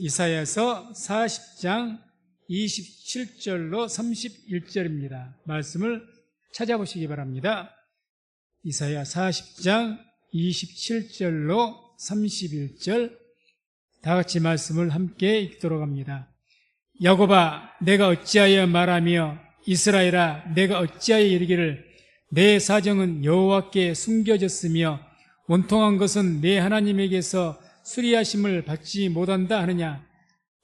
이사야서 40장 27절로 31절입니다. 말씀을 찾아보시기 바랍니다. 이사야 40장 27절로 31절 다 같이 말씀을 함께 읽도록 합니다. 야곱아, 내가 어찌하여 말하며 이스라엘아, 내가 어찌하여 이르기를 내 사정은 여호와께 숨겨졌으며 원통한 것은 내 하나님에게서 수리하심을 받지 못한다 하느냐?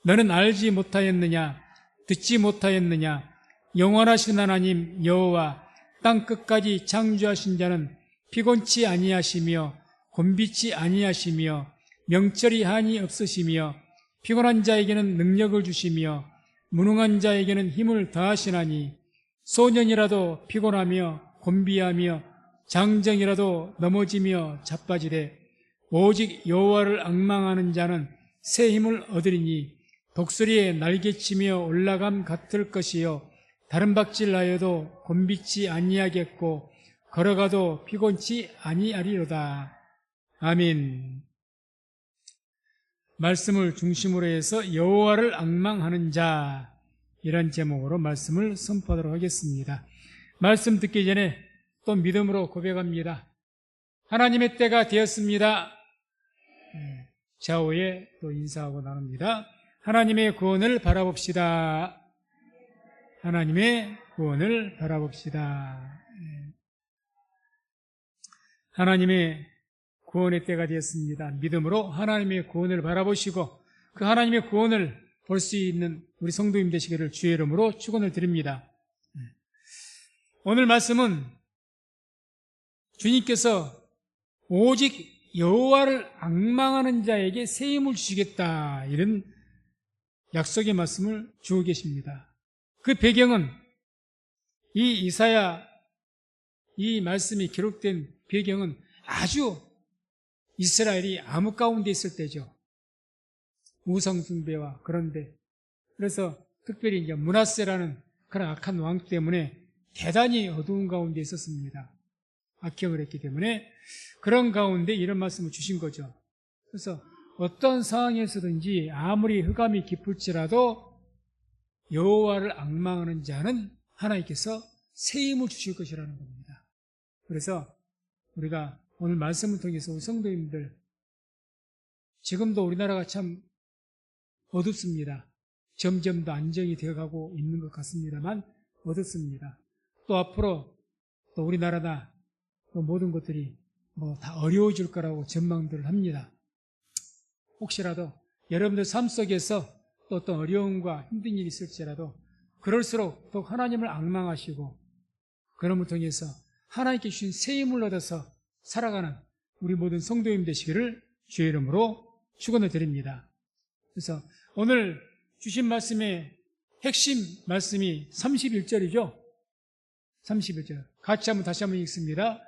너는 알지 못하였느냐? 듣지 못하였느냐? 영원하신 하나님 여호와 땅 끝까지 창조하신 자는 피곤치 아니하시며 곤비치 아니하시며 명철이 한이 없으시며 피곤한 자에게는 능력을 주시며 무능한 자에게는 힘을 더하시나니 소년이라도 피곤하며 곤비하며 장정이라도 넘어지며 자빠지되 오직 여호와를 앙망하는 자는 새 힘을 얻으리니 독수리에 날개치며 올라감 같을 것이요 다른 박질하여도 곤비치 아니하겠고 걸어가도 피곤치 아니하리로다. 아멘. 말씀을 중심으로 해서 여호와를 앙망하는 자, 이런 제목으로 말씀을 선포하도록 하겠습니다. 말씀 듣기 전에 또 믿음으로 고백합니다. 하나님의 때가 되었습니다. 좌우에 또 인사하고 나눕니다. 하나님의 구원을 바라봅시다. 하나님의 구원을 바라봅시다. 하나님의 구원의 때가 되었습니다. 믿음으로 하나님의 구원을 바라보시고 그 하나님의 구원을 볼 수 있는 우리 성도님 되시기를 주의 이름으로 축원을 드립니다. 오늘 말씀은 주님께서 오직 여호와를 앙망하는 자에게 새 힘을 주시겠다, 이런 약속의 말씀을 주고 계십니다. 그 배경은 이 이사야 이 말씀이 기록된 배경은 아주 이스라엘이 암흑 가운데 있을 때죠. 우상 숭배와 그런데 그래서 특별히 이제 므낫세라는 그런 악한 왕 때문에 대단히 어두운 가운데 있었습니다. 악행을 했기 때문에 그런 가운데 이런 말씀을 주신 거죠. 그래서 어떤 상황에서든지 아무리 흑암이 깊을지라도 여호와를 앙망하는 자는 하나님께서 새 힘을 주실 것이라는 겁니다. 그래서 우리가 오늘 말씀을 통해서 우리 성도님들, 지금도 우리나라가 참 어둡습니다. 점점 더 안정이 되어가고 있는 것 같습니다만 어둡습니다. 또 앞으로 또 우리나라나 또 모든 것들이 다 어려워질 거라고 전망들을 합니다. 혹시라도 여러분들 삶 속에서 또 어떤 어려움과 힘든 일이 있을지라도 그럴수록 더 하나님을 앙망하시고 그럼을 통해서 하나님께 주신 새 힘을 얻어서 살아가는 우리 모든 성도님 되시기를 주의 이름으로 축원을 드립니다. 그래서 오늘 주신 말씀의 핵심 말씀이 31절이죠. 31절 같이 다시 한번 읽습니다.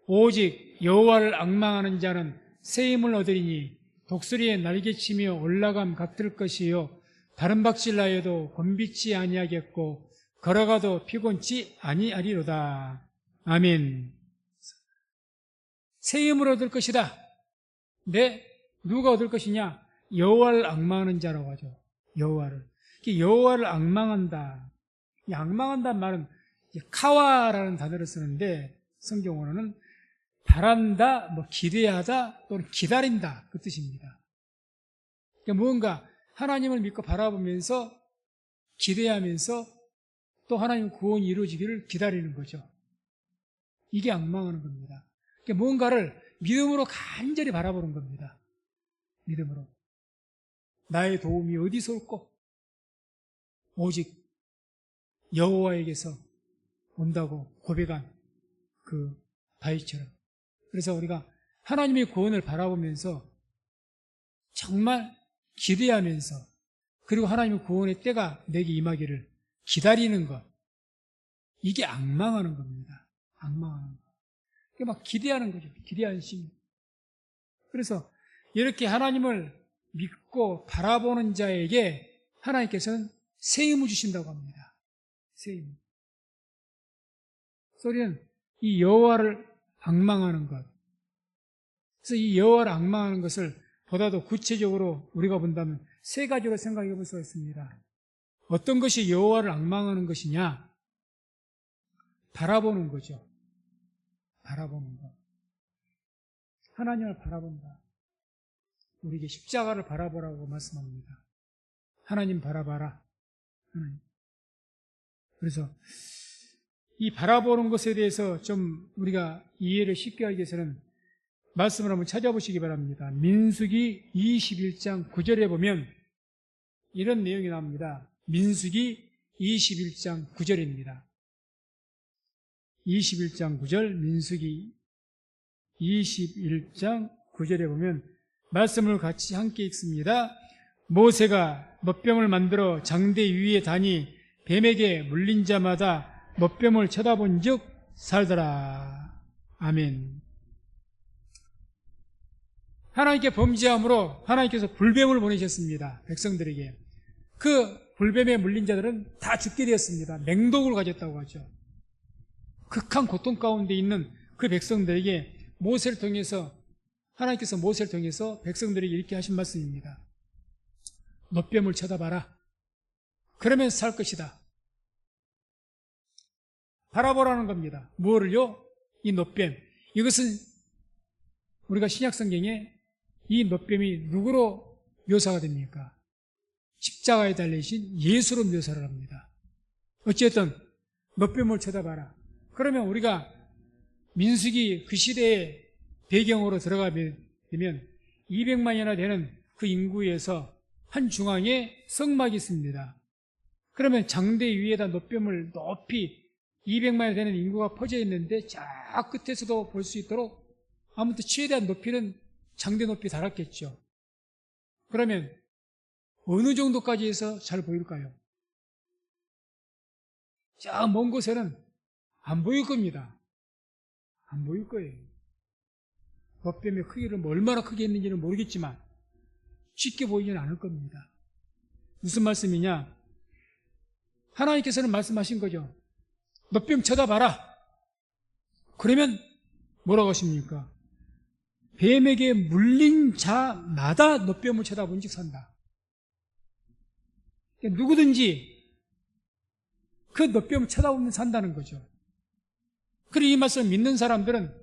오직 여호와를 앙망하는 자는 새 힘을 얻으리니 독수리에 날개치며 올라감 같을 것이요 다른 박질하여도 곤비치 아니하겠고 걸어가도 피곤치 아니하리로다. 아멘. 새 힘을 얻을 것이다. 네, 누가 얻을 것이냐? 여호와를 앙망하는 자라고 하죠. 여호와를. 여호와를 앙망한다. 이 앙망한다는 말은 카와라는 단어를 쓰는데 성경어로는 바란다, 기대하다 또는 기다린다, 그 뜻입니다. 그러니까 무언가 하나님을 믿고 바라보면서 기대하면서 또 하나님 구원이 이루어지기를 기다리는 거죠. 이게 앙망하는 겁니다. 그러니까 무언가를 믿음으로 간절히 바라보는 겁니다. 믿음으로. 나의 도움이 어디서 올꼬? 오직 여호와에게서 온다고 고백한 그 다윗처럼. 그래서 우리가 하나님의 구원을 바라보면서 정말 기대하면서 그리고 하나님의 구원의 때가 내게 임하기를 기다리는 것, 이게 앙망하는 겁니다. 앙망하는 것. 막 기대하는 거죠. 기대하는 심. 그래서 이렇게 하나님을 믿고 바라보는 자에게 하나님께서는 새 힘을 주신다고 합니다. 새 힘. 소리는 이 여호와를 앙망하는 것. 그래서 이 여호와를 앙망하는 것을 보다도 구체적으로 우리가 본다면 세 가지로 생각해 볼 수가 있습니다. 어떤 것이 여호와를 앙망하는 것이냐? 바라보는 거죠. 바라보는 것. 하나님을 바라본다. 우리에게 십자가를 바라보라고 말씀합니다. 하나님 바라봐라. 하나님. 그래서 이 바라보는 것에 대해서 좀 우리가 이해를 쉽게 하기 위해서는 말씀을 한번 찾아보시기 바랍니다. 민수기 21장 9절에 보면 이런 내용이 나옵니다. 민수기 21장 9절입니다. 21장 9절, 민수기 21장 9절에 보면 말씀을 같이 함께 읽습니다. 모세가 먹병을 만들어 장대 위에 다니 뱀에게 물린 자마다 먹병을 쳐다본 즉 살더라. 아멘. 하나님께 범죄함으로 하나님께서 불뱀을 보내셨습니다. 백성들에게. 그 불뱀에 물린 자들은 다 죽게 되었습니다. 맹독을 가졌다고 하죠. 극한 고통 가운데 있는 그 백성들에게 모세를 통해서, 하나님께서 모세를 통해서 백성들에게 이렇게 하신 말씀입니다. 너뺨을 쳐다봐라. 그러면 살 것이다. 바라보라는 겁니다. 무엇을요? 이 너뺨. 이것은 우리가 신약성경에 이 너뺨이 누구로 묘사가 됩니까? 십자가에 달리신 예수로 묘사를 합니다. 어쨌든 너뺨을 쳐다봐라. 그러면 우리가 민수기 그 시대의 배경으로 들어가게 되면 200만이나 되는 그 인구에서 한 중앙에 성막이 있습니다. 그러면 장대 위에다 너뺨을 높이 200만이 되는 인구가 퍼져 있는데 저 끝에서도 볼 수 있도록 아무튼 최대한 높이는 장대 높이 달았겠죠. 그러면 어느 정도까지 해서 잘 보일까요? 저 먼 곳에는 안 보일 겁니다. 안 보일 거예요. 너뺨의 크기를 얼마나 크게 했는지는 모르겠지만 쉽게 보이지는 않을 겁니다. 무슨 말씀이냐? 하나님께서는 말씀하신 거죠. 너뺨 쳐다봐라. 그러면 뭐라고 하십니까? 뱀에게 물린 자마다 너뺨을 쳐다본 즉 산다. 그러니까 누구든지 그 너뺨을 쳐다보면 산다는 거죠. 그리고 이 말씀을 믿는 사람들은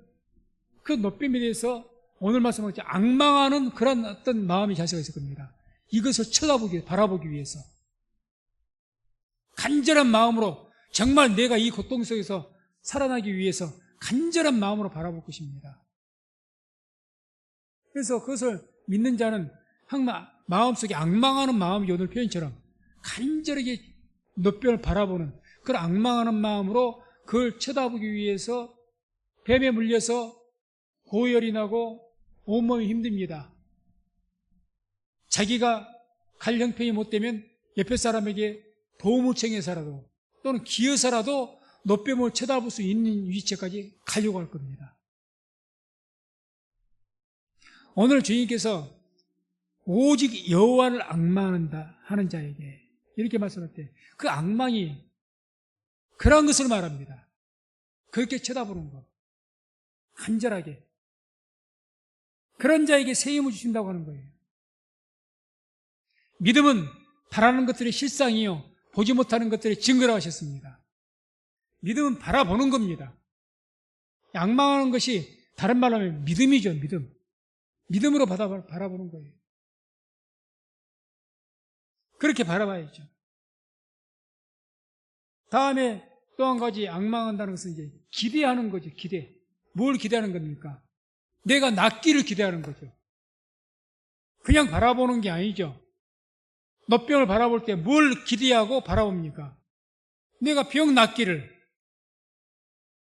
그 너뺨에 대해서 오늘 말씀을 앙망하는 그런 어떤 마음의 자세가 있을 겁니다. 이것을 쳐다보기, 바라보기 위해서 간절한 마음으로 정말 내가 이 고통 속에서 살아나기 위해서 간절한 마음으로 바라볼 것입니다. 그래서 그것을 믿는 자는 항상 마음속에 앙망하는 마음이 오늘 표현처럼 간절하게 너뺨을 바라보는 그런 앙망하는 마음으로 그걸 쳐다보기 위해서 뱀에 물려서 고열이 나고 온몸이 힘듭니다. 자기가 갈 형편이 못 되면 옆에 사람에게 도움을 청해서라도 또는 기어서라도 너뺨을 쳐다볼 수 있는 위치까지 가려고 할 겁니다. 오늘 주님께서 오직 여호와를 앙망한다 하는 자에게 이렇게 말씀할 때 그 앙망이 그런 것을 말합니다. 그렇게 쳐다보는 것. 간절하게. 그런 자에게 새 힘을 주신다고 하는 거예요. 믿음은 바라는 것들의 실상이요. 보지 못하는 것들의 증거라고 하셨습니다. 믿음은 바라보는 겁니다. 앙망하는 것이 다른 말로 하면 믿음이죠. 믿음. 믿음으로 바라보는 거예요. 그렇게 바라봐야죠. 다음에 또 한 가지 앙망한다는 것은 이제 기대하는 거죠. 기대. 뭘 기대하는 겁니까? 내가 낫기를 기대하는 거죠. 그냥 바라보는 게 아니죠. 너병을 바라볼 때 뭘 기대하고 바라봅니까? 내가 병 낫기를.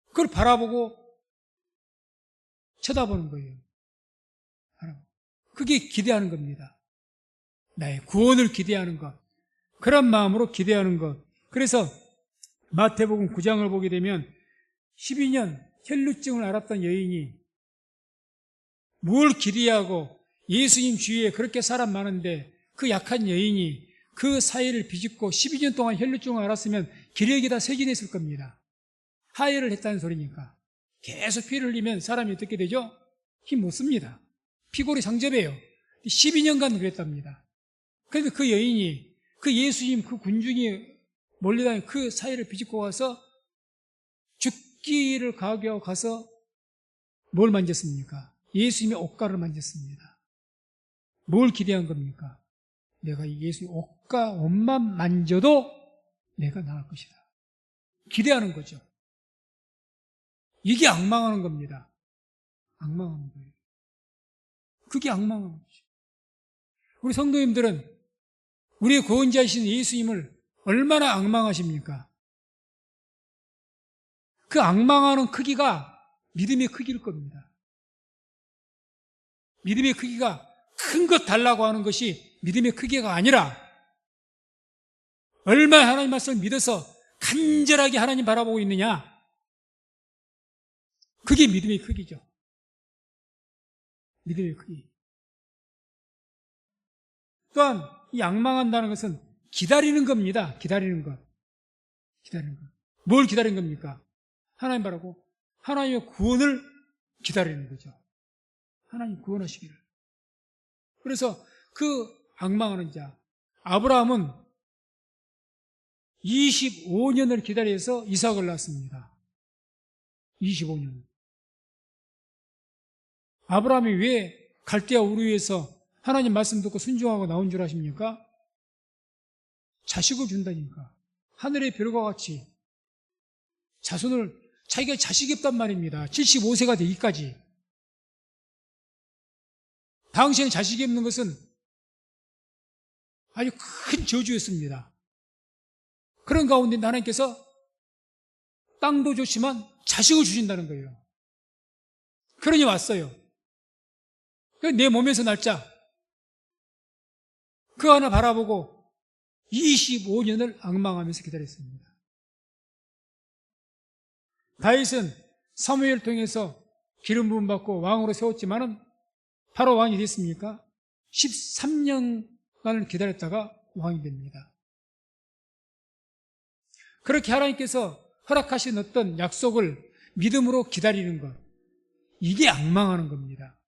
그걸 바라보고 쳐다보는 거예요. 그게 기대하는 겁니다. 나의 구원을 기대하는 것. 그런 마음으로 기대하는 것. 그래서 마태복음 9장을 보게 되면 12년 혈루증을 앓았던 여인이 뭘 기대하고 예수님 주위에 그렇게 사람 많은데 그 약한 여인이 그 사이를 비집고 12년 동안 혈루증을 앓았으면 기력이 다 쇠진했을 겁니다. 하혈을 했다는 소리니까. 계속 피를 흘리면 사람이 어떻게 되죠? 힘 못 씁니다. 피골이 상접해요. 12년간 그랬답니다. 그런데 그 여인이 그 예수님 그 군중이 몰려다니는 그 사이를 비집고 가서 죽기를 각오하고 가서 뭘 만졌습니까? 예수님의 옷가를 만졌습니다. 뭘 기대한 겁니까? 내가 이 예수의 옷과 옷만 만져도 내가 나을 것이다. 기대하는 거죠. 이게 악망하는 겁니다. 악망하는 거예요. 그게 악망하는 거죠. 우리 성도님들은 우리의 구원자이신 예수님을 얼마나 악망하십니까? 그 악망하는 크기가 믿음의 크기일 겁니다. 믿음의 크기가 큰 것 달라고 하는 것이 믿음의 크기가 아니라 얼마나 하나님 말씀을 믿어서 간절하게 하나님 바라보고 있느냐, 그게 믿음의 크기죠. 믿음의 크기. 또한 이 악망한다는 것은 기다리는 겁니다. 기다리는 것. 기다리는 것. 뭘 기다리는 겁니까? 하나님 바라고 하나님의 구원을 기다리는 거죠. 하나님 구원하시기를. 그래서 그 악망하는 자 아브라함은 25년을 기다려서 이삭을 낳았습니다. 25년. 아브라함이 왜 갈대아 우르에서 하나님 말씀 듣고 순종하고 나온 줄 아십니까? 자식을 준다니까. 하늘의 별과 같이 자손을, 자기가 자식이 없단 말입니다. 75세가 되기까지. 당시에는 자식이 없는 것은 아주 큰 저주였습니다. 그런 가운데 하나님께서 땅도 좋지만 자식을 주신다는 거예요. 그러니 왔어요. 내 몸에서 날짜 그 하나 바라보고 25년을 앙망하면서 기다렸습니다. 다윗은 사무엘을 통해서 기름 부음 받고 왕으로 세웠지만은 바로 왕이 됐습니까? 13년간을 기다렸다가 왕이 됩니다. 그렇게 하나님께서 허락하신 어떤 약속을 믿음으로 기다리는 것, 이게 앙망하는 겁니다.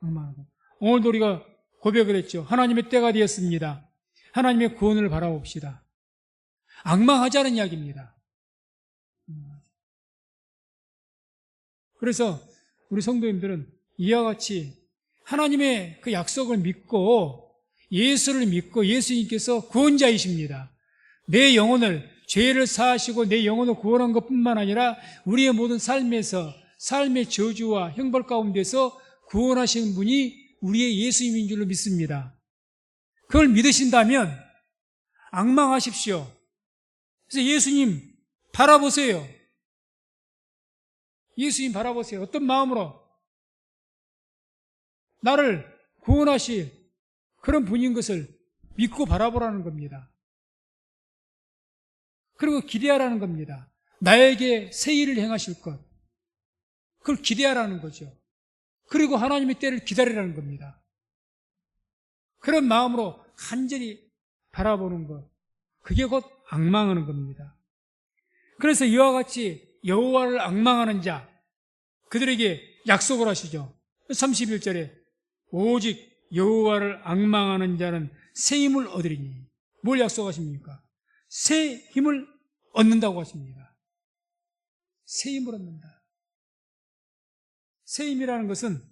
앙망하는 것. 오늘도 우리가 고백을 했죠. 하나님의 때가 되었습니다. 하나님의 구원을 바라봅시다. 앙망하지 않은 이야기입니다. 그래서 우리 성도님들은 이와 같이 하나님의 그 약속을 믿고 예수를 믿고 예수님께서 구원자이십니다. 내 영혼을, 죄를 사하시고 내 영혼을 구원한 것뿐만 아니라 우리의 모든 삶에서 삶의 저주와 형벌 가운데서 구원하시는 분이 우리의 예수님인 줄로 믿습니다. 그걸 믿으신다면 앙망하십시오. 그래서 예수님 바라보세요. 예수님 바라보세요. 어떤 마음으로? 나를 구원하실 그런 분인 것을 믿고 바라보라는 겁니다. 그리고 기대하라는 겁니다. 나에게 새 일을 행하실 것, 그걸 기대하라는 거죠. 그리고 하나님의 때를 기다리라는 겁니다. 그런 마음으로 간절히 바라보는 것, 그게 곧 앙망하는 겁니다. 그래서 이와 같이 여호와를 앙망하는 자, 그들에게 약속을 하시죠. 31절에 오직 여호와를 앙망하는 자는 새 힘을 얻으리니, 뭘 약속하십니까? 새 힘을 얻는다고 하십니다. 새 힘을 얻는다. 새 힘이라는 것은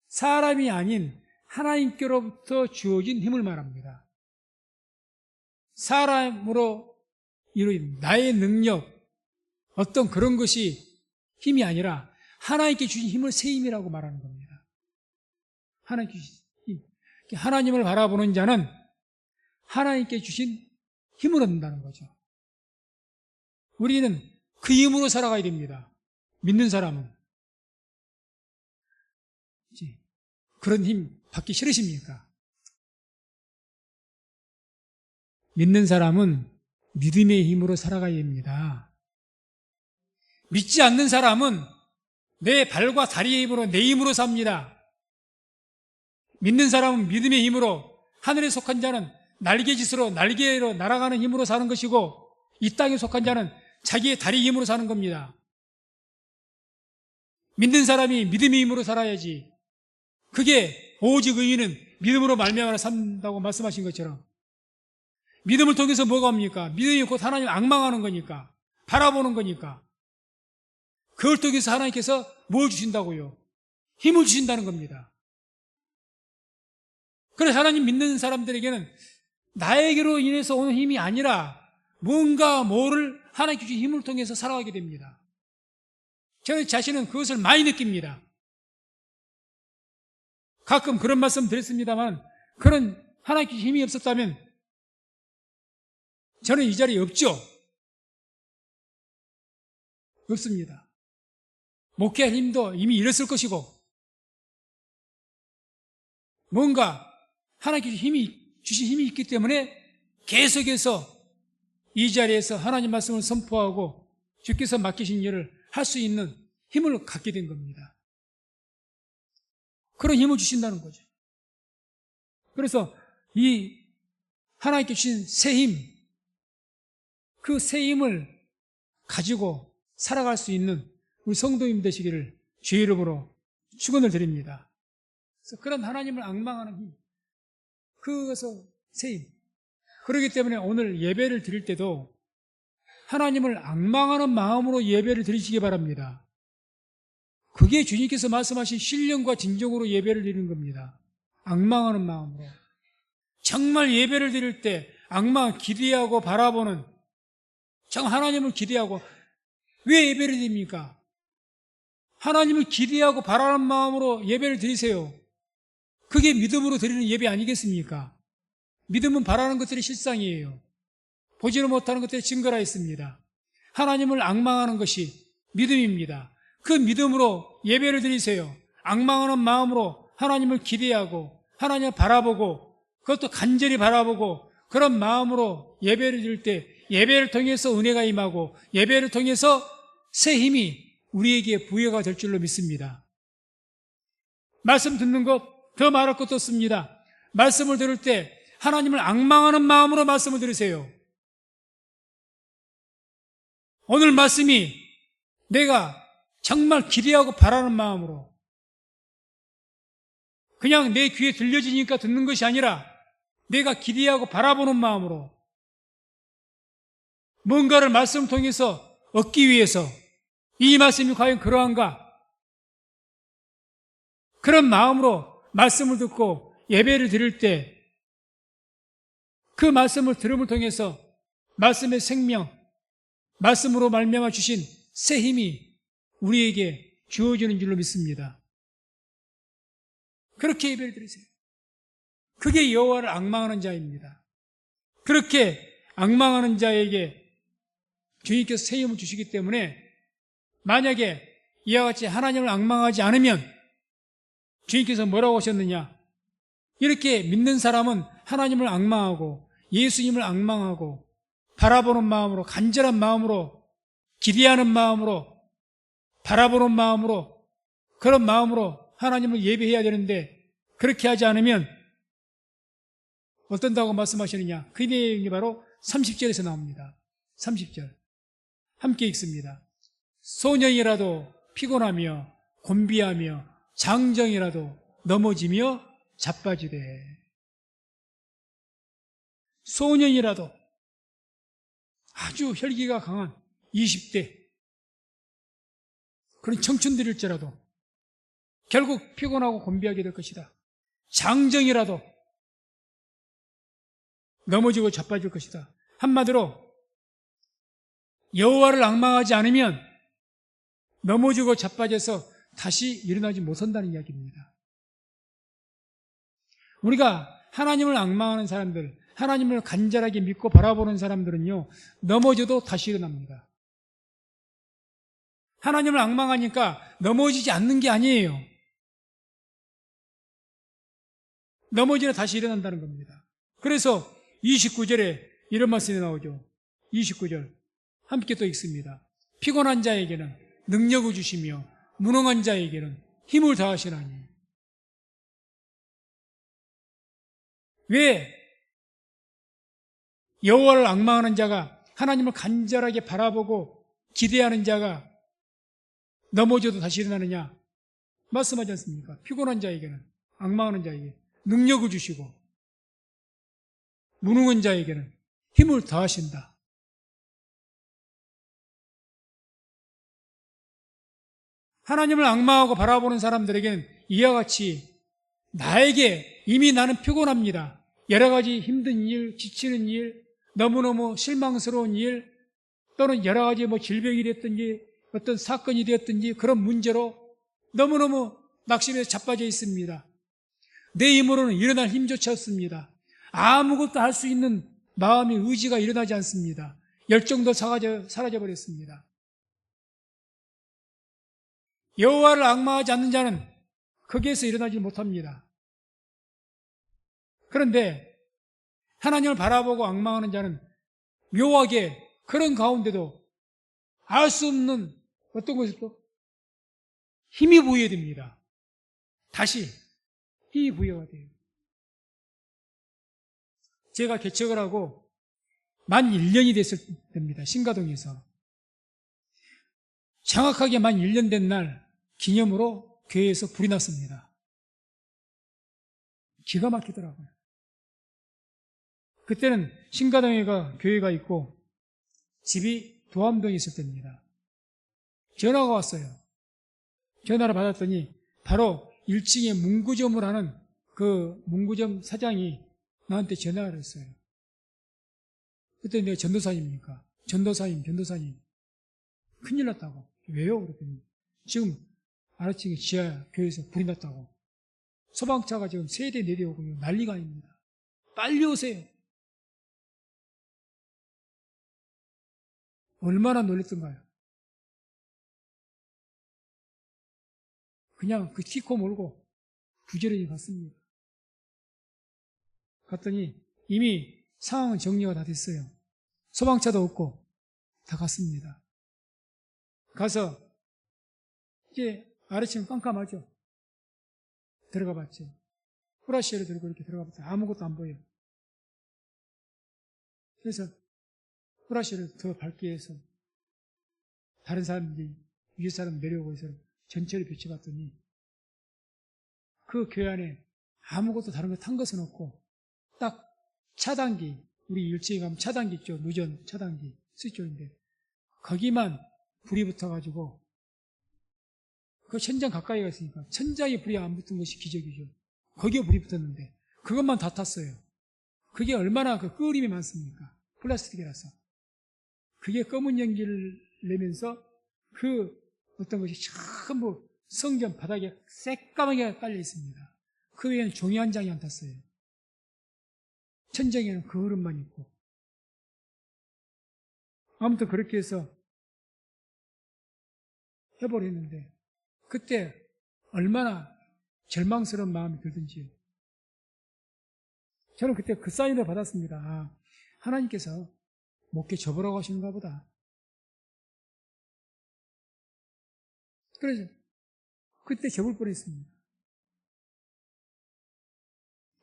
사람이 아닌 하나님께로부터 주어진 힘을 말합니다. 사람으로 이루어진 나의 능력, 어떤 그런 것이 힘이 아니라 하나님께 주신 힘을 새 힘이라고 말하는 겁니다. 하나님께 주신 힘. 하나님을 바라보는 자는 하나님께 주신 힘을 얻는다는 거죠. 우리는 그 힘으로 살아가야 됩니다. 믿는 사람은. 그런 힘 받기 싫으십니까? 믿는 사람은 믿음의 힘으로 살아가야 됩니다. 믿지 않는 사람은 내 발과 다리의 힘으로, 내 힘으로 삽니다. 믿는 사람은 믿음의 힘으로, 하늘에 속한 자는 날개짓으로, 날개로 날아가는 힘으로 사는 것이고, 이 땅에 속한 자는 자기의 다리 힘으로 사는 겁니다. 믿는 사람이 믿음의 힘으로 살아야지. 그게 오직 의인은 믿음으로 말미암아 산다고 말씀하신 것처럼 믿음을 통해서 뭐가 옵니까? 믿음이 곧 하나님 앙망하는 거니까, 바라보는 거니까 그걸 통해서 하나님께서 뭘 주신다고요? 힘을 주신다는 겁니다. 그래서 하나님 믿는 사람들에게는 나에게로 인해서 오는 힘이 아니라 뭔가 뭐를 하나님께 주신 힘을 통해서 살아가게 됩니다. 저는 자신은 그것을 많이 느낍니다. 가끔 그런 말씀 드렸습니다만 그런 하나님께 주신 힘이 없었다면 저는 이 자리에 없죠. 없습니다. 목회할 힘도 이미 잃었을 것이고 뭔가 하나님께 주신 힘이 있기 때문에 계속해서 이 자리에서 하나님 말씀을 선포하고 주께서 맡기신 일을 할 수 있는 힘을 갖게 된 겁니다. 그런 힘을 주신다는 거죠. 그래서 이 하나님께 주신 새 힘, 그 새 힘을 가지고 살아갈 수 있는 우리 성도님 되시기를 주의 이름으로 축원을 드립니다. 그래서 그런 하나님을 앙망하는 힘, 그것은 새 힘. 그렇기 때문에 오늘 예배를 드릴 때도 하나님을 앙망하는 마음으로 예배를 드리시기 바랍니다. 그게 주님께서 말씀하신 신령과 진정으로 예배를 드리는 겁니다. 앙망하는 마음으로. 정말 예배를 드릴 때 기대하고 바라보는, 하나님을 기대하고, 왜 예배를 드립니까? 하나님을 기대하고 바라는 마음으로 예배를 드리세요. 그게 믿음으로 드리는 예배 아니겠습니까? 믿음은 바라는 것들이 실상이에요. 보지는 못하는 것들이 증거라 했습니다. 하나님을 앙망하는 것이 믿음입니다. 그 믿음으로 예배를 드리세요. 앙망하는 마음으로 하나님을 기대하고 하나님을 바라보고 그것도 간절히 바라보고 그런 마음으로 예배를 드릴 때 예배를 통해서 은혜가 임하고 예배를 통해서 새 힘이 우리에게 부여가 될 줄로 믿습니다. 말씀 듣는 것 더 말할 것도 없습니다. 말씀을 들을 때 하나님을 앙망하는 마음으로 말씀을 들으세요. 오늘 말씀이 내가 정말 기대하고 바라는 마음으로 그냥 내 귀에 들려지니까 듣는 것이 아니라 내가 기대하고 바라보는 마음으로 뭔가를 말씀을 통해서 얻기 위해서 이 말씀이 과연 그러한가? 그런 마음으로 말씀을 듣고 예배를 드릴 때 그 말씀을 들음을 통해서 말씀의 생명, 말씀으로 말미암아 주신 새 힘이 우리에게 주어지는 줄로 믿습니다. 그렇게 예배를 드리세요. 그게 여호와를 앙망하는 자입니다. 그렇게 앙망하는 자에게 주님께서 새 힘을 주시기 때문에 만약에 이와 같이 하나님을 앙망하지 않으면 주님께서 뭐라고 하셨느냐? 이렇게 믿는 사람은 하나님을 앙망하고 예수님을 앙망하고 바라보는 마음으로 간절한 마음으로 기대하는 마음으로 바라보는 마음으로 그런 마음으로 하나님을 예배해야 되는데 그렇게 하지 않으면 어떤다고 말씀하시느냐? 그 내용이 바로 30절에서 나옵니다. 30절 함께 읽습니다. 소년이라도 피곤하며 곤비하며 장정이라도 넘어지며 자빠지되 소년이라도 아주 혈기가 강한 20대 그런 청춘들일지라도 결국 피곤하고 곤비하게 될 것이다. 장정이라도 넘어지고 자빠질 것이다. 한마디로 여호와를 앙망하지 않으면 넘어지고 자빠져서 다시 일어나지 못한다는 이야기입니다. 우리가 하나님을 앙망하는 사람들, 하나님을 간절하게 믿고 바라보는 사람들은요, 넘어져도 다시 일어납니다. 하나님을 앙망하니까 넘어지지 않는 게 아니에요. 넘어지나 다시 일어난다는 겁니다. 그래서 29절에 이런 말씀이 나오죠. 29절 함께 또 읽습니다. 피곤한 자에게는 능력을 주시며 무능한 자에게는 힘을 다하시나니. 왜 여호와를 앙망하는 자가 하나님을 간절하게 바라보고 기대하는 자가 넘어져도 다시 일어나느냐? 말씀하지 않습니까? 피곤한 자에게는, 앙망하는 자에게 능력을 주시고 무능한 자에게는 힘을 더하신다. 하나님을 악망하고 바라보는 사람들에게는 이와 같이 나에게 이미 나는 피곤합니다. 여러 가지 힘든 일, 지치는 일, 너무너무 실망스러운 일, 또는 여러 가지 질병이 됐든지 어떤 사건이 되었든지 그런 문제로 너무너무 낙심해서 자빠져 있습니다. 내 힘으로는 일어날 힘조차 없습니다. 아무것도 할 수 있는 마음의 의지가 일어나지 않습니다. 열정도 사라져버렸습니다. 여호와를 악망하지 않는 자는 거기에서 일어나지 못합니다. 그런데 하나님을 바라보고 악망하는 자는 묘하게 그런 가운데도 알 수 없는 어떤 것을 또 힘이 부여됩니다. 다시 힘이 부여가 돼요. 제가 개척을 하고 만 1년이 됐을 때입니다. 신가동에서. 정확하게 만 1년 된 날 기념으로 교회에서 불이 났습니다. 기가 막히더라고요. 그때는 신가동에 교회가 있고 집이 도암동에 있을 때입니다. 전화가 왔어요. 전화를 받았더니 바로 1층에 문구점을 하는 그 문구점 사장이 나한테 전화를 했어요. 그때 내가 전도사님입니까? 전도사님. 큰일 났다고. 왜요? 그랬더니 지금 아래층에 지하 교회에서 불이 났다고. 소방차가 지금 3대 4대 오고 난리가 아닙니다. 빨리 오세요. 얼마나 놀랬던가요? 그냥 그 키코 몰고 부지런히 갔습니다. 갔더니 이미 상황은 정리가 다 됐어요. 소방차도 없고 다 갔습니다. 가서 이제 아래층 깜깜하죠. 들어가 봤죠. 후라시를 들고 이렇게 들어가 봤어요. 아무것도 안 보여요. 그래서 후라시를 더 밝게 해서 다른 사람들이 위에 사람 내려오고 해서 전체를 비춰봤더니 그 교회 안에 아무것도 다른 거 탄 것은 없고 딱 차단기, 우리 1층에 가면 차단기 있죠. 누전 차단기 스위치인데 거기만 불이 붙어가지고 그 천장 가까이가 있으니까 천장에 불이 안 붙은 것이 기적이죠. 거기에 불이 붙었는데 그것만 다 탔어요. 그게 얼마나 그 끄림이 많습니까? 플라스틱이라서. 그게 검은 연기를 내면서 그 어떤 것이 전부 성전 바닥에 새까맣게 깔려 있습니다. 그 외에는 종이 한 장이 안 탔어요. 천장에는 그 흐름만 있고. 아무튼 그렇게 해서 해버렸는데 그때 얼마나 절망스러운 마음이 들든지요. 저는 그때 그 사인을 받았습니다. 아, 하나님께서 목회 접으라고 하시는가 보다. 그래서 그때 접을 뻔했습니다.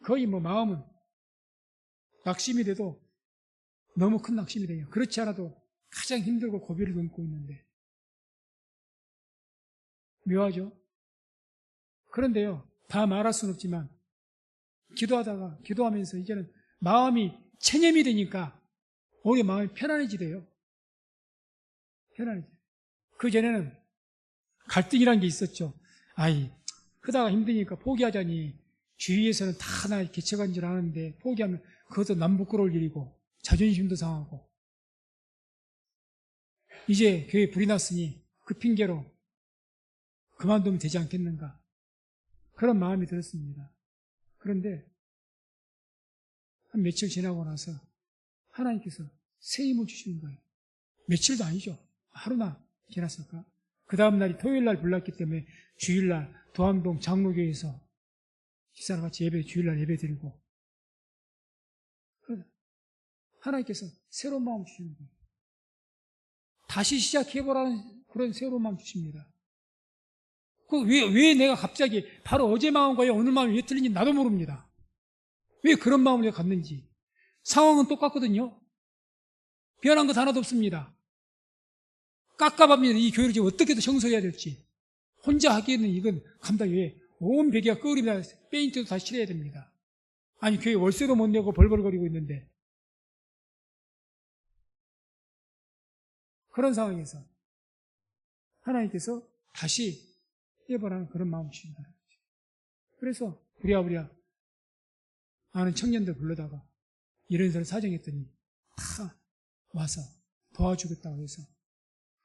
거의 마음은 낙심이 돼도 너무 큰 낙심이 돼요. 그렇지 않아도 가장 힘들고 고비를 넘고 있는데 묘하죠? 그런데요, 다 말할 수는 없지만 기도하면서 이제는 마음이 체념이 되니까 오히려 마음이 편안해지대요. 편안해져요. 그전에는 갈등이라는 게 있었죠. 아이, 크다가 힘드니까 포기하자니 주위에서는 다 나 개척한 줄 아는데 포기하면 그것도 남 부끄러울 일이고 자존심도 상하고 이제 교회에 불이 났으니 그 핑계로 그만두면 되지 않겠는가 그런 마음이 들었습니다. 그런데 한 며칠 지나고 나서 하나님께서 새 힘을 주시는 거예요. 며칠도 아니죠. 하루나 지났을까? 그 다음 날이 토요일날 불났기 때문에 주일날 도암동 장로교에서 식사를 같이 주일날 예배 드리고 하나님께서 새로운 마음 주시는 거예요. 다시 시작해보라는 그런 새로운 마음 주십니다. 왜 내가 갑자기 바로 어제 마음과 오늘 마음이 왜 틀린지 나도 모릅니다. 왜 그런 마음을 내가 갖는지. 상황은 똑같거든요. 변한 것 하나도 없습니다. 깝깝합니다. 이 교회를 지금 어떻게든 청소해야 될지. 혼자 하기에는 이건 감당이 왜 온 벽이 끓입니다. 페인트도 다시 칠해야 됩니다. 아니, 교회 월세도 못 내고 벌벌거리고 있는데. 그런 상황에서 하나님께서 다시 해보라는 그런 마음을 주신다는 거죠. 그래서 부랴부랴 아는 청년들 불러다가 이런저런 사정했더니 다 와서 도와주겠다고 해서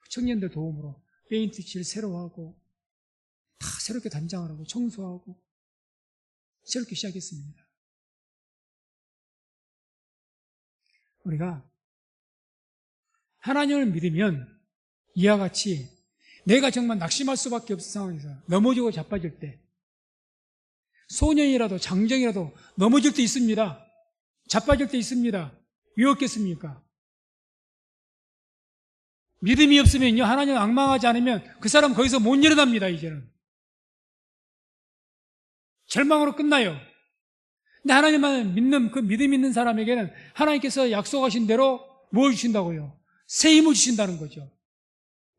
청년들 도움으로 페인트 칠 새로 하고 다 새롭게 단장을 하고 청소하고 새롭게 시작했습니다. 우리가 하나님을 믿으면 이와 같이 내가 정말 낙심할 수밖에 없는 상황에서 넘어지고 자빠질 때 소년이라도 장정이라도 넘어질 때 있습니다. 자빠질 때 있습니다. 왜 없겠습니까? 믿음이 없으면요, 하나님을 앙망하지 않으면 그 사람 거기서 못 일어납니다. 이제는 절망으로 끝나요. 근데 하나님만 믿는 그 믿음 있는 사람에게는 하나님께서 약속하신 대로 뭘 주신다고요? 새 힘을 주신다는 거죠.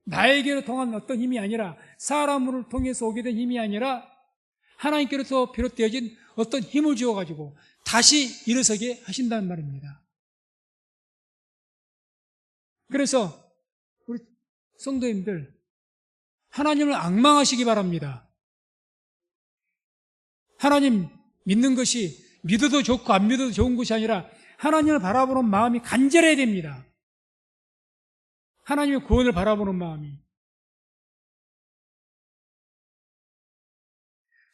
나에게로 통한 어떤 힘이 아니라, 사람을 통해서 오게 된 힘이 아니라 하나님께로서 비롯되어진 어떤 힘을 주어가지고 다시 일어서게 하신다는 말입니다. 그래서 우리 성도님들, 하나님을 앙망하시기 바랍니다. 하나님 믿는 것이 믿어도 좋고 안 믿어도 좋은 것이 아니라 하나님을 바라보는 마음이 간절해야 됩니다. 하나님의 구원을 바라보는 마음이.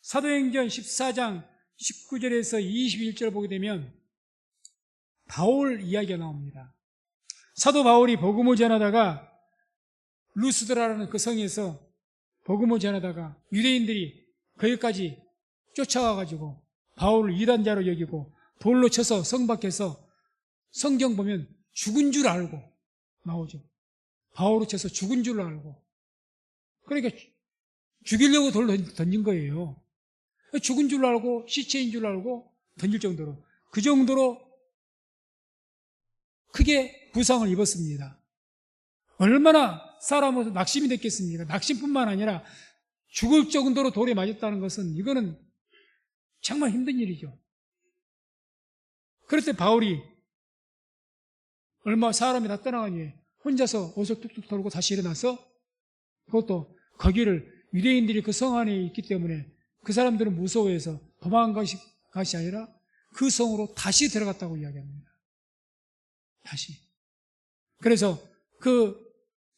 사도행전 14장 19절에서 21절 보게 되면 바울 이야기가 나옵니다. 사도 바울이 복음을 전하다가 루스드라라는 그 성에서 복음을 전하다가 유대인들이 거기까지 쫓아가가지고 바울을 이단자로 여기고 돌로 쳐서 성 밖에서, 성경 보면 죽은 줄 알고 나오죠. 바울을 쳐서 죽은 줄 알고. 그러니까 죽이려고 돌 던진 거예요. 죽은 줄 알고 시체인 줄 알고 던질 정도로, 그 정도로 크게 부상을 입었습니다. 얼마나 사람으로서 낙심이 됐겠습니까? 낙심뿐만 아니라 죽을 정도로 돌에 맞았다는 것은, 이거는 정말 힘든 일이죠. 그럴 때 바울이 얼마 사람이 다 떠나가니 혼자서 옷을 뚝뚝 털고 다시 일어나서, 그것도 거기를 유대인들이 그 성 안에 있기 때문에 그 사람들은 무서워해서 도망간 것이 아니라 그 성으로 다시 들어갔다고 이야기합니다. 다시. 그래서 그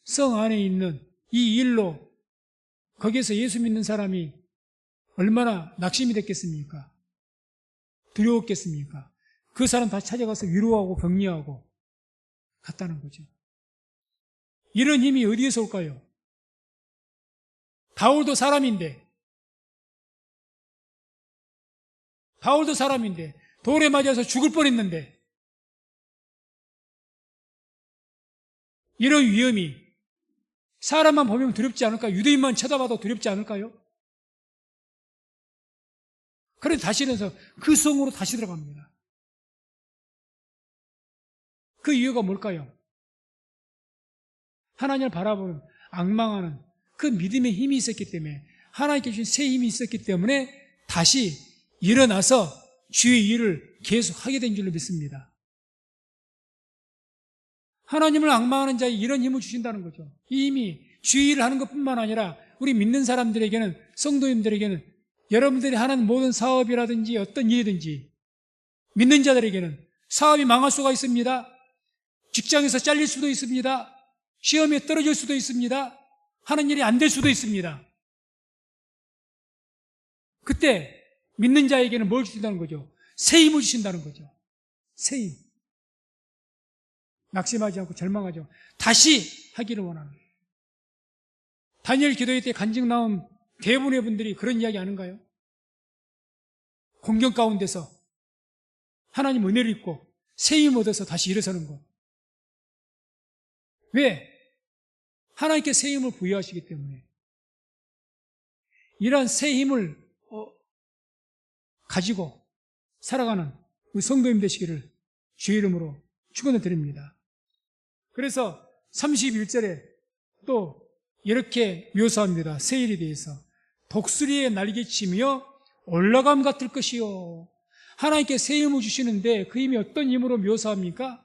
성 안에 있는 이 일로 거기에서 예수 믿는 사람이 얼마나 낙심이 됐겠습니까? 두려웠겠습니까? 그 사람 다시 찾아가서 위로하고 격려하고 갔다는 거죠. 이런 힘이 어디에서 올까요? 바울도 사람인데 돌에 맞아서 죽을 뻔했는데, 이런 위험이 사람만 보면 두렵지 않을까요? 유대인만 쳐다봐도 두렵지 않을까요? 그래서 다시 일어나서 그 성으로 다시 들어갑니다. 그 이유가 뭘까요? 하나님을 바라보는, 앙망하는 그 믿음의 힘이 있었기 때문에, 하나님께 주신 새 힘이 있었기 때문에 다시 일어나서 주의 일을 계속 하게 된 줄로 믿습니다. 하나님을 앙망하는 자에 이런 힘을 주신다는 거죠. 이 힘이 주의 일을 하는 것뿐만 아니라 우리 믿는 사람들에게는, 성도님들에게는, 여러분들이 하는 모든 사업이라든지 어떤 일이든지, 믿는 자들에게는 사업이 망할 수가 있습니다. 직장에서 잘릴 수도 있습니다. 시험에 떨어질 수도 있습니다. 하는 일이 안 될 수도 있습니다. 그때 믿는 자에게는 뭘 주신다는 거죠? 새 힘을 주신다는 거죠. 새 힘. 낙심하지 않고 절망하지 않고 다시 하기를 원하는 거예요. 다니엘 기도회 때 간증 나온 대부분의 분들이 그런 이야기 아닌가요? 공경 가운데서 하나님 은혜를 입고 새 힘 얻어서 다시 일어서는 것. 왜? 하나님께 새 힘을 부여하시기 때문에. 이러한 새 힘을 가지고 살아가는 우리 성도님 되시기를 주의 이름으로 축원을 드립니다. 그래서 31절에 또 이렇게 묘사합니다. 새 일에 대해서. 독수리의 날개치며 올라감 같을 것이요. 하나님께 새 힘을 주시는데 그 힘이 어떤 힘으로 묘사합니까?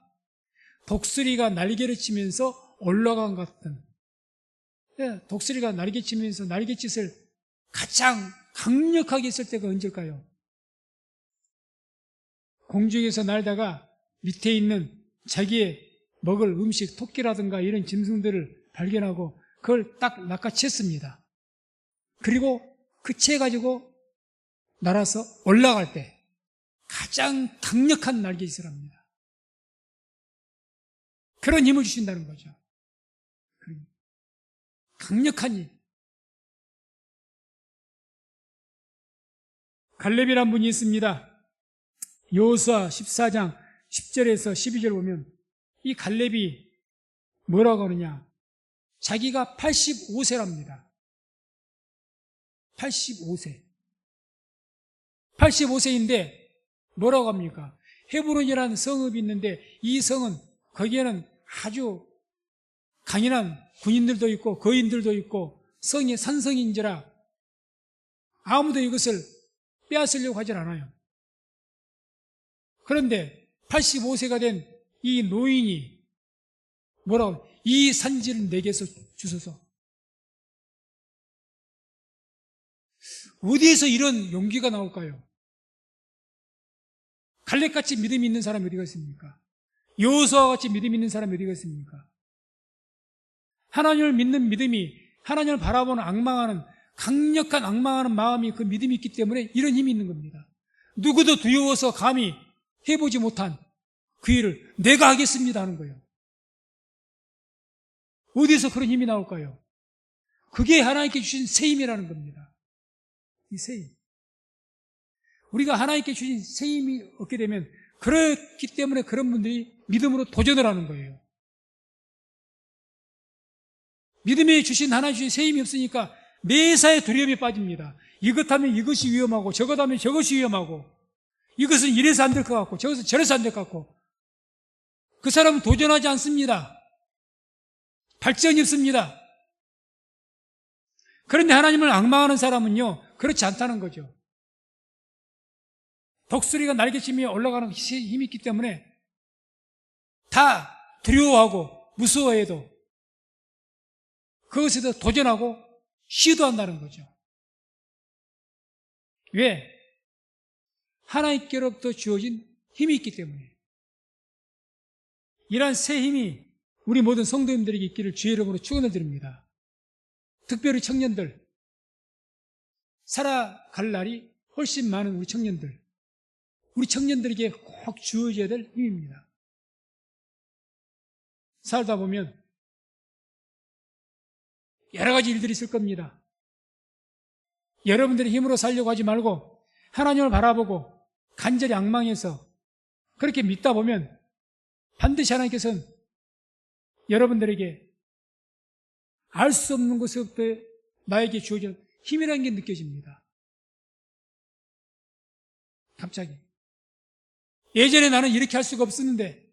독수리가 날개를 치면서 올라감 같은. 독수리가 날개치면서 날개짓을 가장 강력하게 했을 때가 언제일까요? 공중에서 날다가 밑에 있는 자기의 먹을 음식, 토끼라든가 이런 짐승들을 발견하고 그걸 딱 낚아챘습니다. 그리고 그 채 가지고 날아서 올라갈 때 가장 강력한 날개짓을 합니다. 그런 힘을 주신다는 거죠. 강력한 힘. 갈렙이란 분이 있습니다. 여호수아 14장 10절에서 12절 보면 이 갈렙이 뭐라고 하느냐? 자기가 85세랍니다. 85세. 85세인데 뭐라고 합니까? 헤브론이라는 성읍이 있는데 이 성은 거기에는 아주 강인한 군인들도 있고 거인들도 있고 성이 산성인지라 아무도 이것을 빼앗으려고 하질 않아요. 그런데 85세가 된 이 노인이 뭐라고 이 산지를 내게서 주소서. 어디에서 이런 용기가 나올까요? 갈렙같이 믿음이 있는 사람이 어디가 있습니까? 여호수아와 같이 믿음이 있는 사람이 어디가 있습니까? 하나님을 믿는 믿음이 하나님을 바라보는 악망하는 강력한 악망하는 마음이 그 믿음이 있기 때문에 이런 힘이 있는 겁니다. 누구도 두려워서 감히 해보지 못한 그 일을 내가 하겠습니다 하는 거예요. 어디서 그런 힘이 나올까요? 그게 하나님께 주신 새 힘이라는 겁니다. 이 새 힘. 우리가 하나님께 주신 새 힘이 얻게 되면 그렇기 때문에 그런 분들이 믿음으로 도전을 하는 거예요. 믿음이 주신 하나님 주신 새 힘이 없으니까 매사에 두려움에 빠집니다. 이것 하면 이것이 위험하고 저것 하면 저것이 위험하고 이것은 이래서 안 될 것 같고 저것은 저래서 안 될 것 같고 그 사람은 도전하지 않습니다. 발전이 없습니다. 그런데 하나님을 앙망하는 사람은요 그렇지 않다는 거죠. 독수리가 날개치며 올라가는 힘이 있기 때문에 다 두려워하고 무서워해도 그것에도 도전하고 시도한다는 거죠. 왜? 하나님께로부터 주어진 힘이 있기 때문에. 이러한 새 힘이 우리 모든 성도님들에게 있기를 주의 이름으로 축원을 드립니다. 특별히 청년들, 살아갈 날이 훨씬 많은 우리 청년들에게 꼭 주어져야 될 힘입니다. 살다 보면 여러 가지 일들이 있을 겁니다. 여러분들이 힘으로 살려고 하지 말고 하나님을 바라보고 간절히 앙망해서 그렇게 믿다 보면 반드시 하나님께서는 여러분들에게 알 수 없는 것으로부터 나에게 주어진 힘이라는 게 느껴집니다. 갑자기. 예전에 나는 이렇게 할 수가 없었는데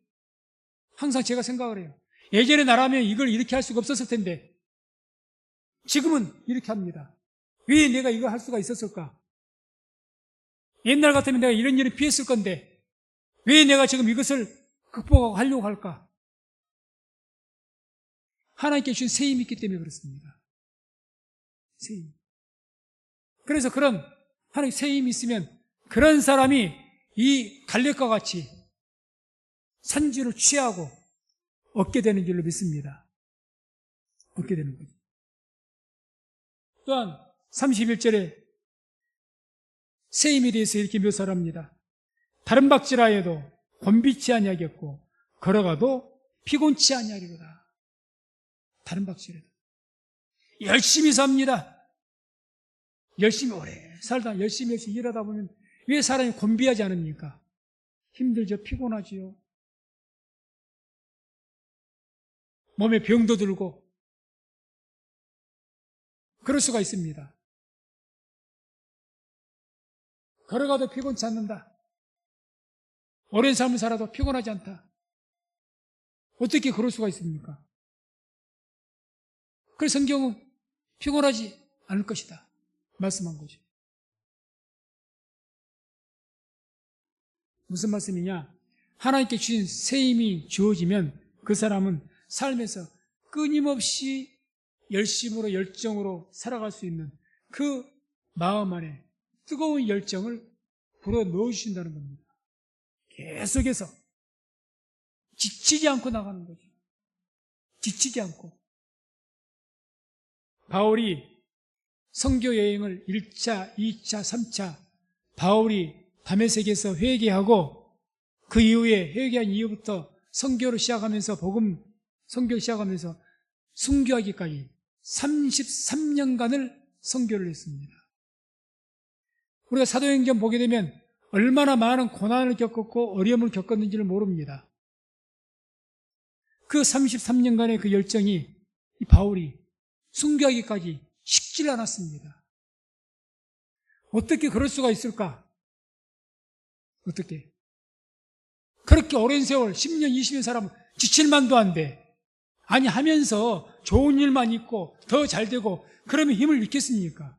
항상 제가 생각을 해요. 예전에 나라면 이걸 이렇게 할 수가 없었을 텐데 지금은 이렇게 합니다. 왜 내가 이거 할 수가 있었을까? 옛날 같으면 내가 이런 일을 피했을 건데 왜 내가 지금 이것을 극복하고 하려고 할까? 하나님께 주신 새 힘이 있기 때문에 그렇습니다. 새 힘. 그래서 그런 하나님 새 힘이 있으면 그런 사람이 이 갈렙과 같이 산지를 취하고 얻게 되는 줄로 믿습니다. 얻게 되는 거죠. 또한 31절에 새 힘에 대해서 이렇게 묘사를 합니다. 다른 박질하여도 곤비치 아니하겠고 걸어가도 피곤치 아니하리로다. 다른 박질해도 열심히 삽니다. 열심히 오래 살다 열심히 일하다 보면 왜 사람이 곤비하지 않습니까? 힘들죠. 피곤하지요. 몸에 병도 들고 그럴 수가 있습니다. 걸어가도 피곤치 않는다. 오랜 삶을 살아도 피곤하지 않다. 어떻게 그럴 수가 있습니까? 그래서 성경은 피곤하지 않을 것이다. 말씀한 거죠. 무슨 말씀이냐? 하나님께 주신 새 힘이 주어지면 그 사람은 삶에서 끊임없이 열심으로 열정으로 살아갈 수 있는 그 마음 안에 뜨거운 열정을 불어 넣어주신다는 겁니다. 계속해서 지치지 않고 나가는 거죠. 지치지 않고. 바울이 선교 여행을 1차, 2차, 3차 바울이 다메섹에서 회개하고 그 이후에 회개한 이후부터 선교를 시작하면서 복음 선교를 시작하면서 순교하기까지 33년간을 선교를 했습니다. 우리가 사도행전 보게 되면 얼마나 많은 고난을 겪었고 어려움을 겪었는지를 모릅니다. 그 33년간의 그 열정이 이 바울이 순교하기까지 식질 않았습니다. 어떻게 그럴 수가 있을까? 어떻게? 그렇게 오랜 세월 10년, 20년 살아면 지칠만도 한데 아니 하면서 좋은 일만 있고 더 잘 되고 그러면 힘을 잃겠습니까?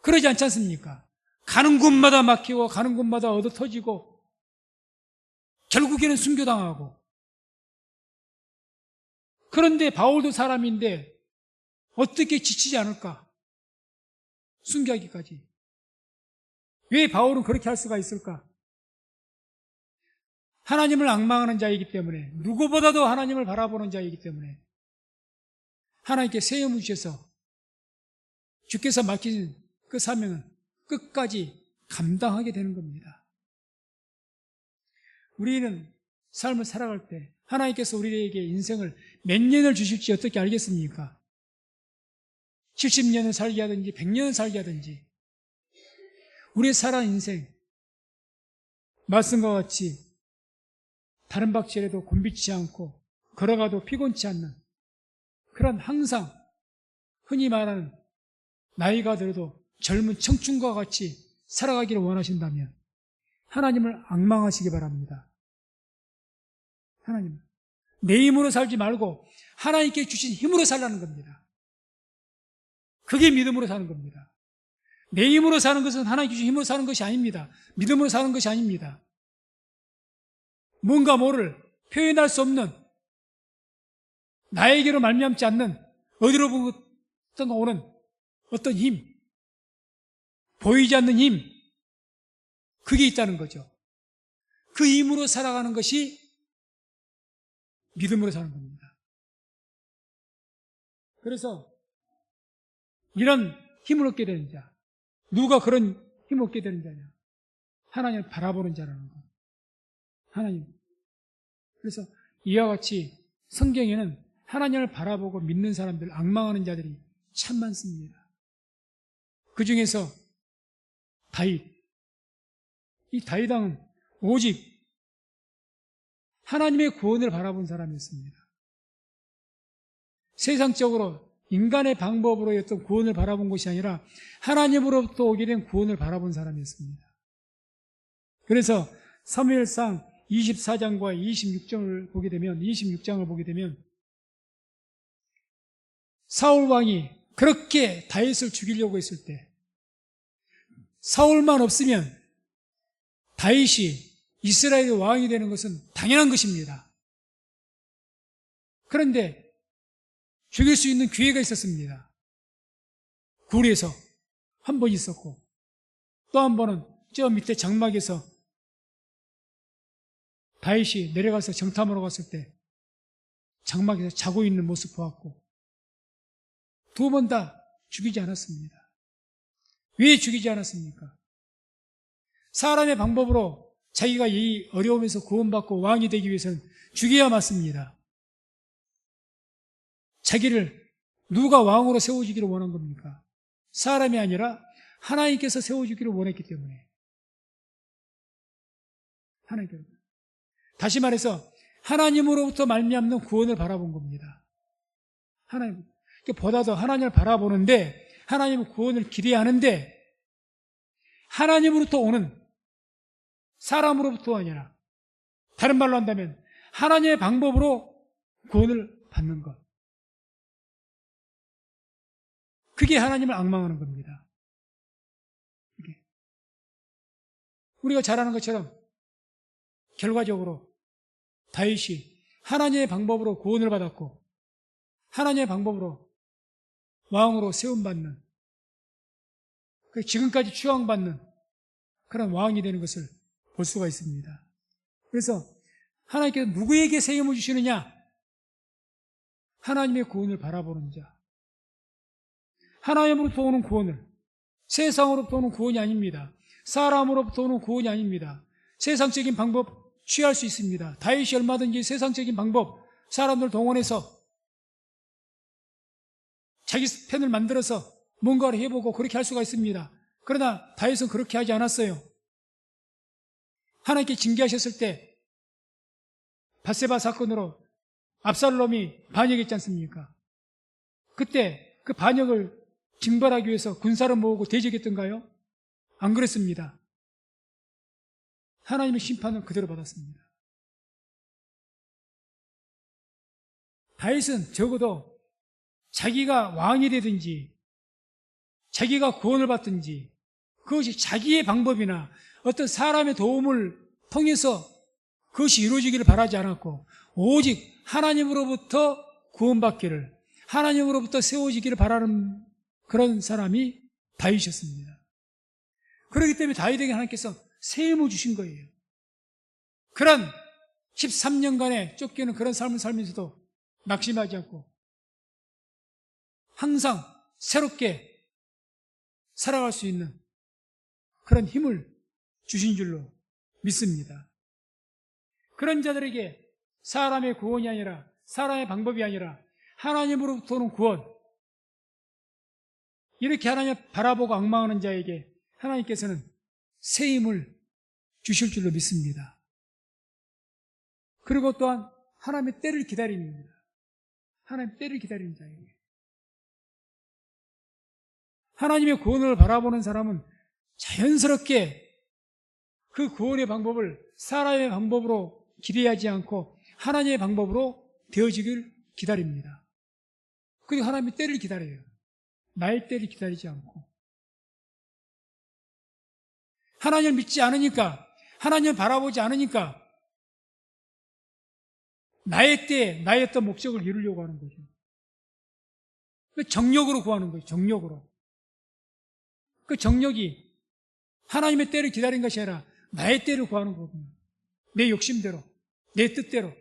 그러지 않지 않습니까? 가는 곳마다 막히고 가는 곳마다 얻어 터지고 결국에는 순교당하고. 그런데 바울도 사람인데 어떻게 지치지 않을까? 순교하기까지. 왜 바울은 그렇게 할 수가 있을까? 하나님을 앙망하는 자이기 때문에, 누구보다도 하나님을 바라보는 자이기 때문에 하나님께 새 힘을 주셔서 주께서 맡기신 그 사명은 끝까지 감당하게 되는 겁니다. 우리는 삶을 살아갈 때 하나님께서 우리에게 인생을 몇 년을 주실지 어떻게 알겠습니까? 70년을 살게 하든지 100년을 살게 하든지 우리의 살아온 인생 말씀과 같이 다른 박질에도 곤비치 않고 걸어가도 피곤치 않는 그런 항상 흔히 말하는 나이가 들어도 젊은 청춘과 같이 살아가기를 원하신다면 하나님을 앙망하시기 바랍니다. 하나님, 내 힘으로 살지 말고 하나님께 주신 힘으로 살라는 겁니다. 그게 믿음으로 사는 겁니다. 내 힘으로 사는 것은 하나님 주신 힘으로 사는 것이 아닙니다. 믿음으로 사는 것이 아닙니다. 뭔가 뭐를 표현할 수 없는 나에게로 말미암지 않는 어디로부터 오는 어떤 힘, 보이지 않는 힘, 그게 있다는 거죠. 그 힘으로 살아가는 것이 믿음으로 사는 겁니다. 그래서 이런 힘을 얻게 되는 자, 누가 그런 힘을 얻게 되는 자냐? 하나님을 바라보는 자라는 거. 하나님. 그래서 이와 같이 성경에는 하나님을 바라보고 믿는 사람들, 앙망하는 자들이 참 많습니다. 그 중에서 다윗. 이 다윗 왕은 오직 하나님의 구원을 바라본 사람이었습니다. 세상적으로 인간의 방법으로 어떤 구원을 바라본 것이 아니라 하나님으로부터 오게 된 구원을 바라본 사람이었습니다. 그래서 사무엘상 24장과 26장을 보게 되면 사울 왕이 그렇게 다윗을 죽이려고 했을 때 사울만 없으면 다윗이 이스라엘의 왕이 되는 것은 당연한 것입니다. 그런데 죽일 수 있는 기회가 있었습니다. 굴에서 한 번 있었고 또 한 번은 저 밑에 장막에서 다윗이 내려가서 정탐하러 갔을 때 장막에서 자고 있는 모습 보았고 두 번 다 죽이지 않았습니다. 왜 죽이지 않았습니까? 사람의 방법으로 자기가 이 어려움에서 구원받고 왕이 되기 위해서는 죽여야 맞습니다. 자기를 누가 왕으로 세워주기를 원한 겁니까? 사람이 아니라 하나님께서 세워주기를 원했기 때문에. 하나님께서. 다시 말해서 하나님으로부터 말미암는 구원을 바라본 겁니다. 하나님. 보다 더 하나님을 바라보는데 하나님의 구원을 기대하는데 하나님으로부터 오는 사람으로부터 아니라 다른 말로 한다면 하나님의 방법으로 구원을 받는 것. 그게 하나님을 앙망하는 겁니다. 그게. 우리가 잘 아는 것처럼 결과적으로 다윗이 하나님의 방법으로 구원을 받았고 하나님의 방법으로 왕으로 세움받는, 지금까지 추앙받는 그런 왕이 되는 것을 볼 수가 있습니다. 그래서 하나님께서 누구에게 세움을 주시느냐? 하나님의 구원을 바라보는 자. 하나님으로부터 오는 구원을, 세상으로부터 오는 구원이 아닙니다. 사람으로부터 오는 구원이 아닙니다. 세상적인 방법 취할 수 있습니다. 다윗이 얼마든지 세상적인 방법, 사람들 동원해서 자기 편을 만들어서 뭔가를 해보고 그렇게 할 수가 있습니다. 그러나 다윗은 그렇게 하지 않았어요. 하나님께 징계하셨을 때 밧세바 사건으로 압살롬이 반역했지 않습니까? 그때 그 반역을 징벌하기 위해서 군사를 모으고 대적했던가요? 안 그랬습니다. 하나님의 심판은 그대로 받았습니다. 다윗은 적어도 자기가 왕이 되든지 자기가 구원을 받든지 그것이 자기의 방법이나 어떤 사람의 도움을 통해서 그것이 이루어지기를 바라지 않았고 오직 하나님으로부터 구원받기를, 하나님으로부터 세워지기를 바라는 그런 사람이 다윗이었습니다. 그렇기 때문에 다윗에게 하나님께서 세움을 주신 거예요. 그런 13년간의 쫓기는 그런 삶을 살면서도 낙심하지 않고 항상 새롭게 살아갈 수 있는 그런 힘을 주신 줄로 믿습니다. 그런 자들에게 사람의 구원이 아니라, 사람의 방법이 아니라 하나님으로부터 오는 구원, 이렇게 하나님을 바라보고 앙망하는 자에게 하나님께서는 새 힘을 주실 줄로 믿습니다. 그리고 또한 하나님의 때를 기다립니다. 하나님의 때를 기다리는 자에게. 하나님의 구원을 바라보는 사람은 자연스럽게 그 구원의 방법을 사람의 방법으로 기대하지 않고 하나님의 방법으로 되어지길 기다립니다. 그리고 하나님의 때를 기다려요. 나의 때를 기다리지 않고. 하나님을 믿지 않으니까, 하나님을 바라보지 않으니까 나의 때, 나의 어떤 목적을 이루려고 하는 거죠. 정력으로 구하는 거죠. 정력으로. 그 정력이 하나님의 때를 기다린 것이 아니라 나의 때를 구하는 거거든요. 내 욕심대로, 내 뜻대로.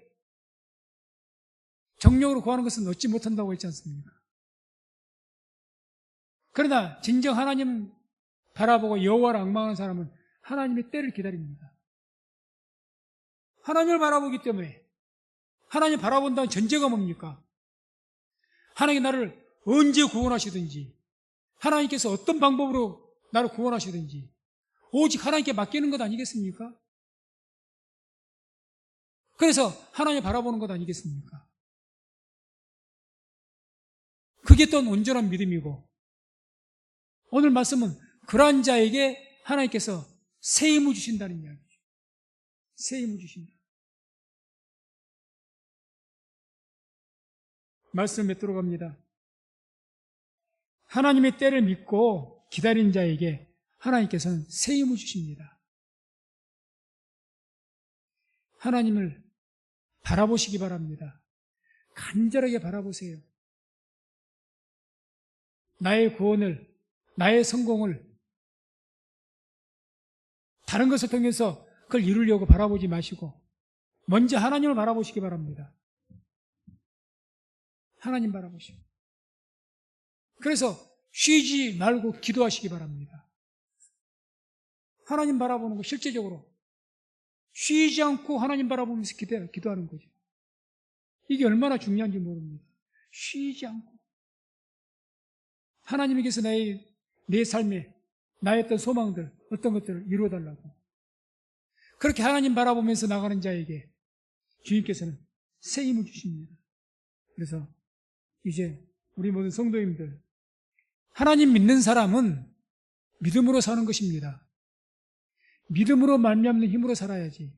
정력으로 구하는 것은 얻지 못한다고 했지 않습니까? 그러나 진정 하나님 바라보고 여호와를 앙망하는 사람은 하나님의 때를 기다립니다. 하나님을 바라보기 때문에, 하나님 바라본다는 전제가 뭡니까? 하나님이 나를 언제 구원하시든지, 하나님께서 어떤 방법으로 나를 구원하시든지 오직 하나님께 맡기는 것 아니겠습니까? 그래서 하나님 바라보는 것 아니겠습니까? 그게 또 온전한 믿음이고, 오늘 말씀은 그러한 자에게 하나님께서 새 힘을 주신다는 이야기죠. 새 힘을 주신다. 말씀을 맺도록 합니다. 하나님의 때를 믿고 기다린 자에게 하나님께서는 새 힘을 주십니다. 하나님을 바라보시기 바랍니다. 간절하게 바라보세요. 나의 구원을, 나의 성공을 다른 것을 통해서 그걸 이루려고 바라보지 마시고 먼저 하나님을 바라보시기 바랍니다. 하나님 바라보시고. 그래서 쉬지 말고 기도하시기 바랍니다. 하나님 바라보는 거 실제적으로 쉬지 않고 하나님 바라보면서 기도하는 거죠. 이게 얼마나 중요한지 모릅니다. 쉬지 않고 하나님께서 내 삶에 나의 어떤 소망들, 어떤 것들을 이루어달라고 그렇게 하나님 바라보면서 나가는 자에게 주님께서는 새 힘을 주십니다. 그래서 이제 우리 모든 성도님들, 하나님 믿는 사람은 믿음으로 사는 것입니다. 믿음으로 말미암는 힘으로 살아야지.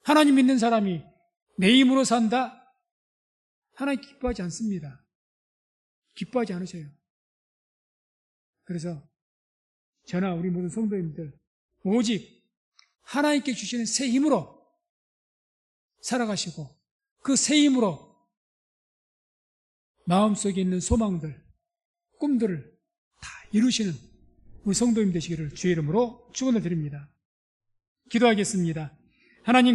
하나님 믿는 사람이 내 힘으로 산다? 하나님 기뻐하지 않습니다. 기뻐하지 않으셔요. 그래서 저나 우리 모든 성도님들 오직 하나님께 주시는 새 힘으로 살아가시고 그 새 힘으로 마음속에 있는 소망들, 꿈들을 다 이루시는 우리 성도님 되시기를 주의 이름으로 축원을 드립니다. 기도하겠습니다. 하나님